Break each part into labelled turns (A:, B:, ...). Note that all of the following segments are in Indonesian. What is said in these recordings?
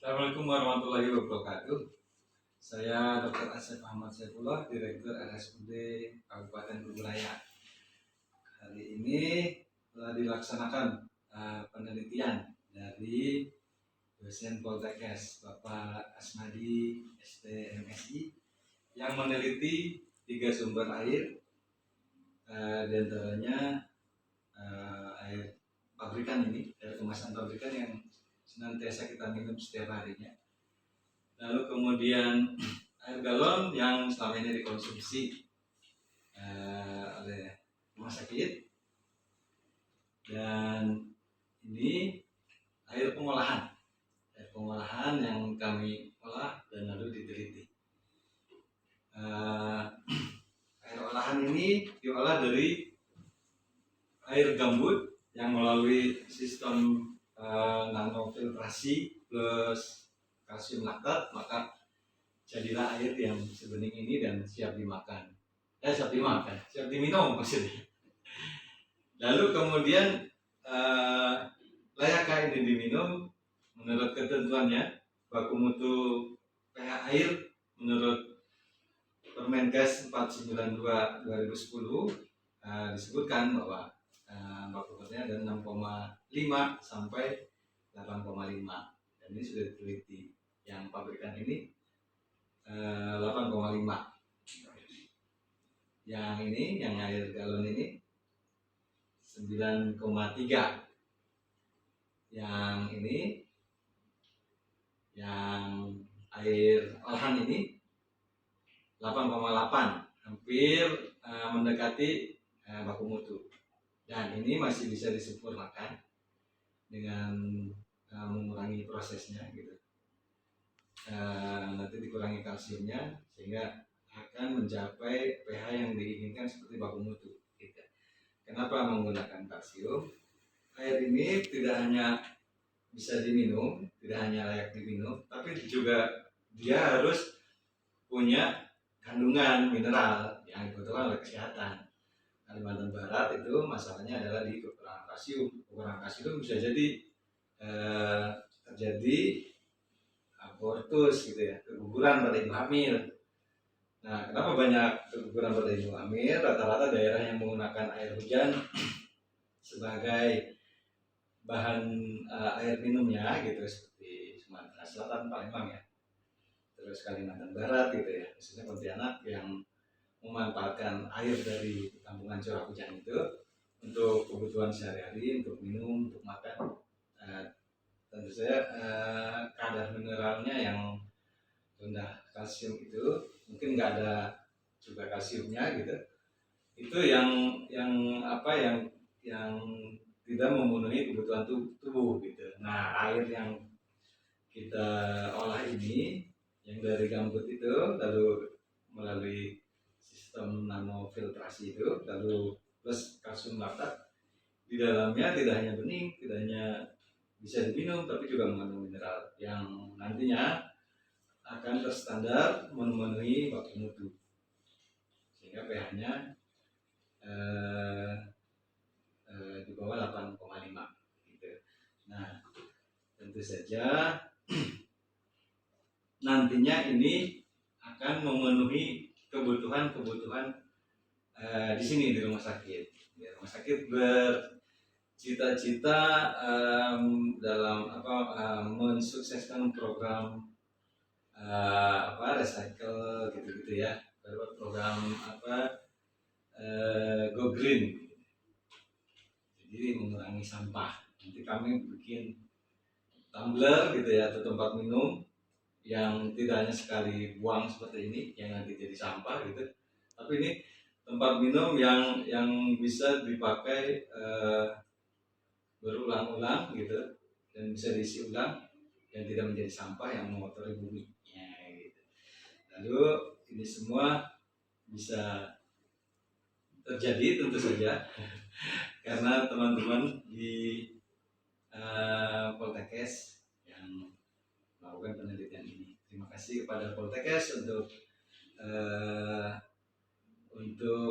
A: Assalamualaikum warahmatullahi wabarakatuh. Saya Dr. Asep Ahmad Saifullah, Direktur RSUD Kabupaten Kuburaya. Hari ini telah dilaksanakan penelitian dari dosen Poltekkes Bapak Asmadi STMSI yang meneliti 3 sumber air, di antaranya air pabrikan ini, air kemasan pabrikan yang senantiasa kita minum setiap harinya. Lalu kemudian air galon yang selama ini dikonsumsi oleh rumah sakit, dan ini air pengolahan yang kami olah dan lalu diteliti. Air olahan ini diolah dari air gambut yang melalui sistem nanofiltrasi plus kalsium laktat, maka jadilah air yang sebening ini dan siap diminum maksudnya. Lalu kemudian layakkah ini diminum? Menurut ketentuannya, baku mutu pH air menurut Permenkes 492/2010 disebutkan bahwa baku mutunya ada 6,5 sampai 8,5, dan ini sudah diteliti. Yang pabrikan ini 8,5. Yang ini, yang air galon ini 9,3. Yang ini, yang air olahan ini 8,8, hampir mendekati baku mutu. Dan ini masih bisa disempurnakan dengan mengurangi prosesnya gitu. Nanti dikurangi kalsiumnya sehingga akan mencapai pH yang diinginkan seperti baku mutu gitu. Kenapa menggunakan kalsium? Air ini tidak hanya bisa diminum, tidak hanya layak diminum, tapi juga dia harus punya kandungan mineral yang dibutuhkan oleh kesehatan. Kalimantan Barat itu masalahnya adalah di kekurangan kalsium. Kekurangan kalsium bisa jadi terjadi abortus gitu ya, keguguran pada ibu hamil. Nah, kenapa banyak keguguran pada ibu hamil? Rata-rata daerah yang menggunakan air hujan sebagai bahan air minumnya gitu, seperti Sumatera Selatan, Palembang ya, terus Kalimantan Barat gitu ya, khususnya Pontianak yang memanfaatkan air dari tampungan curah hujan itu untuk kebutuhan sehari-hari, untuk minum, untuk makan. Tentu saja kadar mineralnya yang rendah kalsium itu, mungkin nggak ada juga kalsiumnya gitu. Itu yang tidak memenuhi kebutuhan tubuh gitu. Nah, air yang kita olah ini yang dari gambut itu, lalu melalui sistem nanofiltrasi itu, lalu plus kalsium laktat, di dalamnya tidak hanya bening, tidak hanya bisa diminum, tapi juga mengandung mineral yang nantinya akan terstandar memenuhi baku mutu, sehingga pH-nya di bawah 8,5 gitu. Nah, tentu saja nantinya ini akan memenuhi kebutuhan di sini, di rumah sakit. Ya, rumah sakit bercita-cita dalam mensukseskan program recycle gitu-gitu ya, program go green, jadi mengurangi sampah. Nanti kami bikin tumbler gitu ya, atau tempat minum yang tidak hanya sekali buang seperti ini yang nanti jadi sampah gitu, tapi ini tempat minum yang bisa dipakai berulang-ulang gitu, dan bisa diisi ulang dan tidak menjadi sampah yang mengotori bumi ya, gitu. Lalu ini semua bisa terjadi tentu saja karena teman-teman di Poltekkes yang melakukan penelitian ini. Terima kasih kepada Poltekkes untuk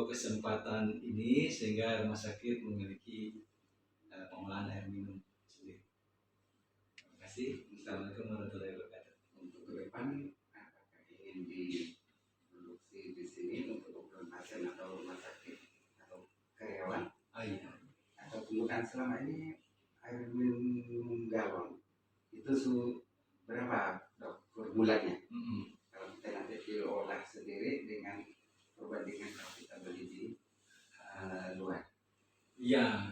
A: kesempatan ini, sehingga rumah sakit memiliki pengolahan air minum sendiri. Terima kasih. kasih. Assalamualaikum warahmatullahi wabarakatuh.
B: Untuk ke depan, apakah ingin diproduksi di sini untuk ukuran pasien atau rumah sakit atau karyawan?
A: Iya.
B: Atau penggunaan selama ini air minum galon itu berapa dok per bulannya? Kalau kita nanti diolah sendiri dengan perbandingan kalau kita beli di luar.
A: Iya,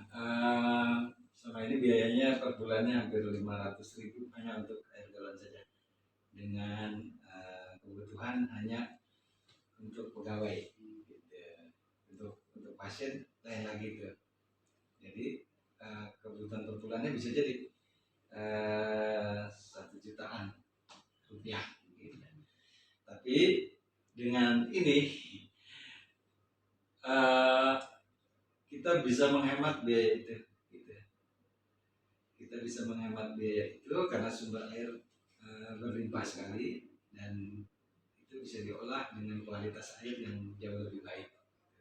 A: selama ini biayanya per bulannya hampir 500.000 hanya untuk air galon saja. Dengan kebutuhan hanya untuk pegawai, gitu. Untuk pasien lain lagi tuh. Jadi kebutuhan per bulannya bisa jadi 1 jutaan rupiah. Gitu. Tapi dengan ini kita bisa menghemat biaya itu, gitu. Kita bisa menghemat biaya itu karena sumber air berlimpah sekali dan itu bisa diolah dengan kualitas air yang jauh lebih baik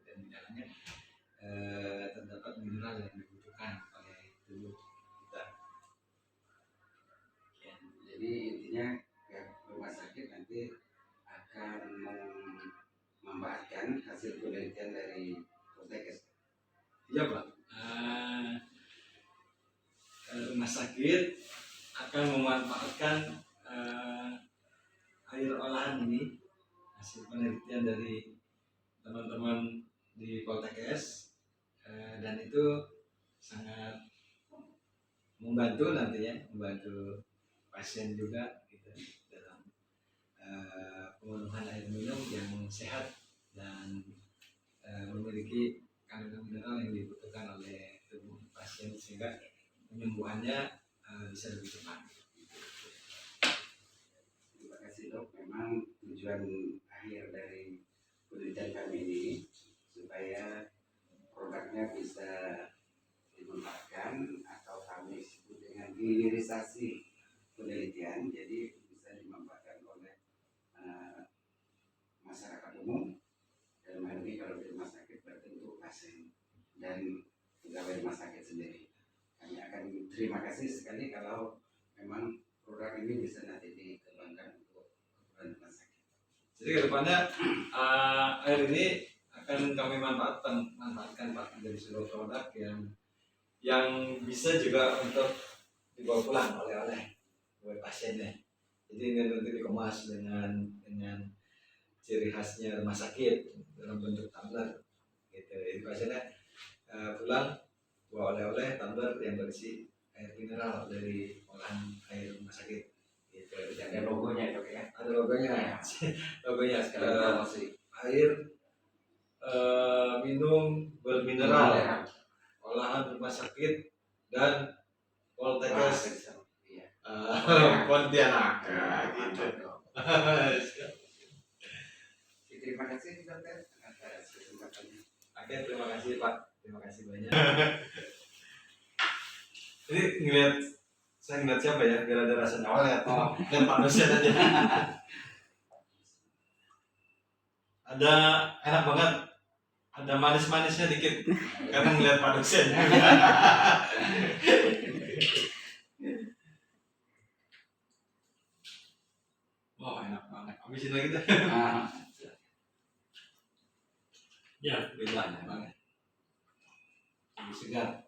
A: dan di dalamnya terdapat mineral yang dibutuhkan oleh tubuh kita.
B: Ya, jadi intinya rumah sakit nanti akan memanfaatkan hasil penelitian dari Poltekkes.
A: Iya Pak, rumah sakit akan memanfaatkan air olahan ini hasil penelitian dari teman-teman di Poltekkes dan itu sangat membantu nantinya, membantu pasien juga gitu, dalam pemenuhan air minum yang sehat dan memiliki kandungan mineral yang dibutuhkan oleh tubuh pasien sehingga penyembuhannya bisa lebih cepat.
B: Terima kasih dok, memang tujuan akhir dari penelitian kami ini supaya produknya bisa dimanfaatkan atau kami sebut dengan hilirisasi penelitian, jadi bisa dimanfaatkan oleh masyarakat umum dan ini kalau di rumah sakit berarti untuk pasien dan pegawai rumah sakit sendiri. Kami akan terima kasih sekali kalau memang produk ini bisa nanti dikembangkan untuk kebutuhan rumah sakit.
A: Jadi kedepannya air ini akan kami manfaatkan Pak dari seluruh produk yang bisa juga untuk dibawa pulang oleh pasiennya. Jadi ini nanti dikemas dengan ciri khasnya rumah sakit dalam bentuk tumbler gitu. Jadi pasiennya pulang bawa oleh-oleh tumbler yang berisi air mineral dari olahan air rumah sakit gitu.
B: Ada logonya dok ya?
A: Ada logonya. Logonya
B: Promosi
A: air minum bermineral olahan rumah sakit dan Poltekkes Pontianak gitu.
B: Terima kasih dokter atas kesempatannya.
A: Oke, terima kasih Pak, terima kasih banyak. Ini saya ngeliat siapa ya, biar ada rasa nyawa lihat. Dan Pak dosen aja. Ada enak banget, ada manis-manisnya dikit karena ngeliat Pak dosen. Wah, enak banget. Habisin lagi deh. Ya, beda banget. Lebih segar.